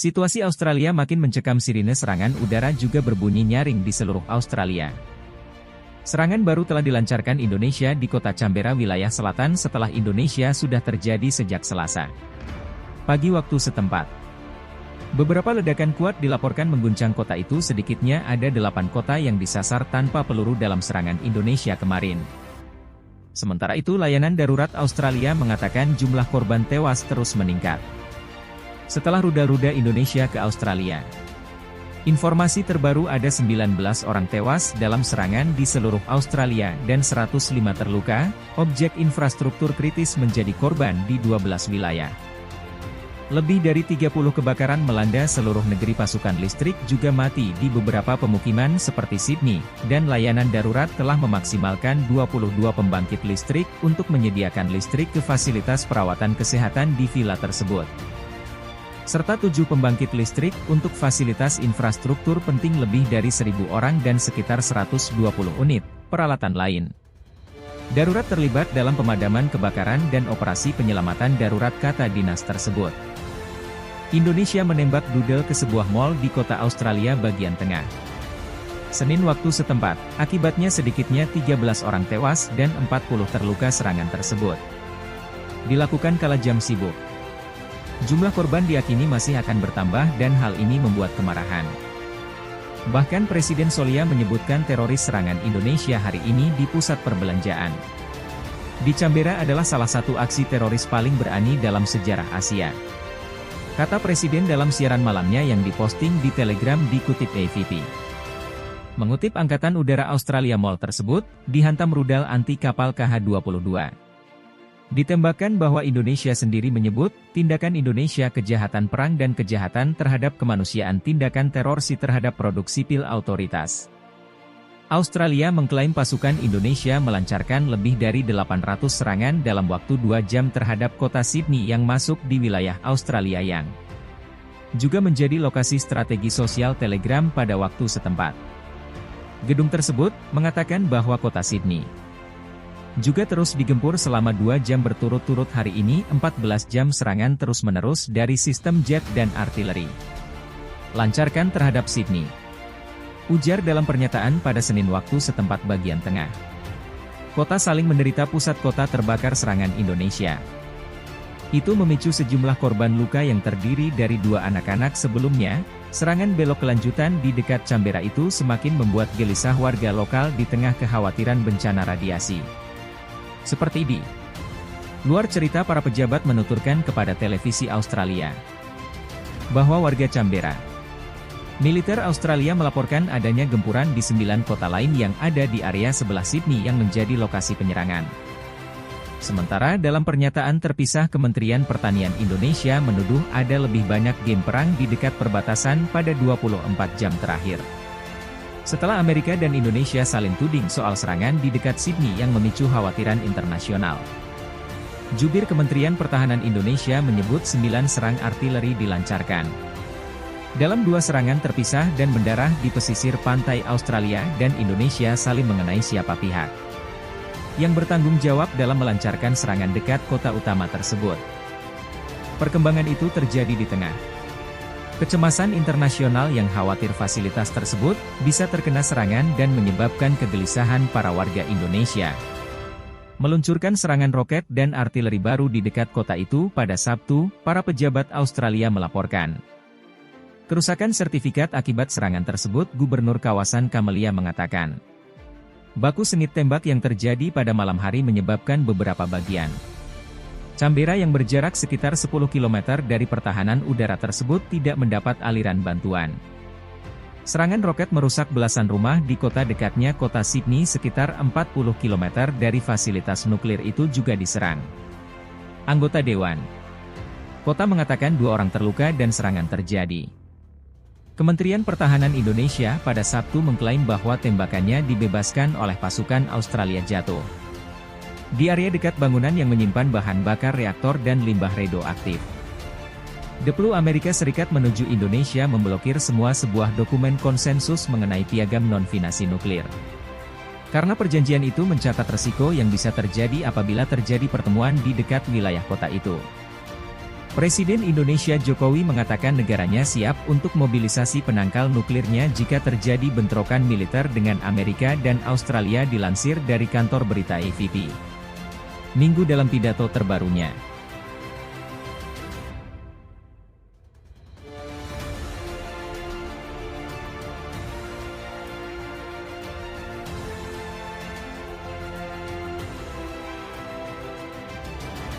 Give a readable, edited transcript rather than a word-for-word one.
Situasi Australia makin mencekam. Sirine serangan udara juga berbunyi nyaring di seluruh Australia. Serangan baru telah dilancarkan Indonesia di kota Canberra, wilayah selatan setelah Indonesia sudah terjadi sejak Selasa pagi waktu setempat. Beberapa ledakan kuat dilaporkan mengguncang kota itu. Sedikitnya ada 8 kota yang disasar tanpa peluru dalam serangan Indonesia kemarin. Sementara itu, layanan darurat Australia mengatakan jumlah korban tewas terus meningkat setelah rudal-rudal Indonesia ke Australia. Informasi terbaru ada 19 orang tewas dalam serangan di seluruh Australia dan 105 terluka. Objek infrastruktur kritis menjadi korban di 12 wilayah. Lebih dari 30 kebakaran melanda seluruh negeri. Pasukan listrik juga mati di beberapa pemukiman seperti Sydney, dan layanan darurat telah memaksimalkan 22 pembangkit listrik untuk menyediakan listrik ke fasilitas perawatan kesehatan di villa tersebut, serta 7 pembangkit listrik untuk fasilitas infrastruktur penting lebih dari 1.000 orang dan sekitar 120 unit peralatan lain. Darurat terlibat dalam pemadaman kebakaran dan operasi penyelamatan darurat, kata dinas tersebut. Indonesia menembak rudal ke sebuah mal di kota Australia bagian tengah Senin waktu setempat. Akibatnya sedikitnya 13 orang tewas dan 40 terluka. Serangan tersebut dilakukan kala jam sibuk. Jumlah korban diyakini masih akan bertambah dan hal ini membuat kemarahan. Bahkan Presiden Solia menyebutkan teroris serangan Indonesia hari ini di pusat perbelanjaan di Canberra adalah salah satu aksi teroris paling berani dalam sejarah Asia, kata Presiden dalam siaran malamnya yang diposting di Telegram, dikutip AFP. Mengutip Angkatan Udara Australia, mal tersebut dihantam rudal anti kapal KH-22. Ditembakkan bahwa Indonesia sendiri menyebut, tindakan Indonesia kejahatan perang dan kejahatan terhadap kemanusiaan, tindakan teror terhadap produk sipil otoritas. Australia mengklaim pasukan Indonesia melancarkan lebih dari 800 serangan dalam waktu 2 jam terhadap kota Sydney yang masuk di wilayah Australia yang juga menjadi lokasi strategi sosial Telegram pada waktu setempat. Gedung tersebut mengatakan bahwa kota Sydney juga terus digempur selama 2 jam berturut-turut hari ini. 14 jam serangan terus-menerus dari sistem jet dan artileri lancarkan terhadap Sydney, ujar dalam pernyataan pada Senin waktu setempat bagian tengah. Kota saling menderita. Pusat kota terbakar serangan Indonesia itu memicu sejumlah korban luka yang terdiri dari 2 anak-anak. Sebelumnya, serangan belok kelanjutan di dekat Canberra itu semakin membuat gelisah warga lokal di tengah kekhawatiran bencana radiasi. Seperti di luar cerita, para pejabat menuturkan kepada televisi Australia bahwa warga Canberra, militer Australia melaporkan adanya gempuran di 9 kota lain yang ada di area sebelah Sydney yang menjadi lokasi penyerangan. Sementara dalam pernyataan terpisah, Kementerian Pertanian Indonesia menuduh ada lebih banyak game perang di dekat perbatasan pada 24 jam terakhir, setelah Amerika dan Indonesia saling tuding soal serangan di dekat Sydney yang memicu khawatiran internasional. Jubir Kementerian Pertahanan Indonesia menyebut 9 serang artileri dilancarkan dalam 2 serangan terpisah dan mendarah di pesisir pantai Australia, dan Indonesia saling mengenai siapa pihak yang bertanggung jawab dalam melancarkan serangan dekat kota utama tersebut. Perkembangan itu terjadi di tengah kecemasan internasional yang khawatir fasilitas tersebut bisa terkena serangan dan menyebabkan kegelisahan para warga Indonesia. Meluncurkan serangan roket dan artileri baru di dekat kota itu pada Sabtu, para pejabat Australia melaporkan kerusakan sertifikat akibat serangan tersebut. Gubernur kawasan Camellia mengatakan, baku sengit tembak yang terjadi pada malam hari menyebabkan beberapa bagian Canberra yang berjarak sekitar 10 km dari pertahanan udara tersebut tidak mendapat aliran bantuan. Serangan roket merusak belasan rumah di kota dekatnya kota Sydney. Sekitar 40 km dari fasilitas nuklir itu juga diserang. Anggota Dewan Kota mengatakan 2 orang terluka dan serangan terjadi. Kementerian Pertahanan Indonesia pada Sabtu mengklaim bahwa tembakannya dibebaskan oleh pasukan Australia jatuh di area dekat bangunan yang menyimpan bahan bakar reaktor dan limbah radioaktif. Deplu Amerika Serikat menuju Indonesia memblokir sebuah dokumen konsensus mengenai piagam non-finasi nuklir. Karena perjanjian itu mencatat resiko yang bisa terjadi apabila terjadi pertemuan di dekat wilayah kota itu. Presiden Indonesia Jokowi mengatakan negaranya siap untuk mobilisasi penangkal nuklirnya jika terjadi bentrokan militer dengan Amerika dan Australia, dilansir dari kantor berita AFP. Minggu dalam pidato terbarunya.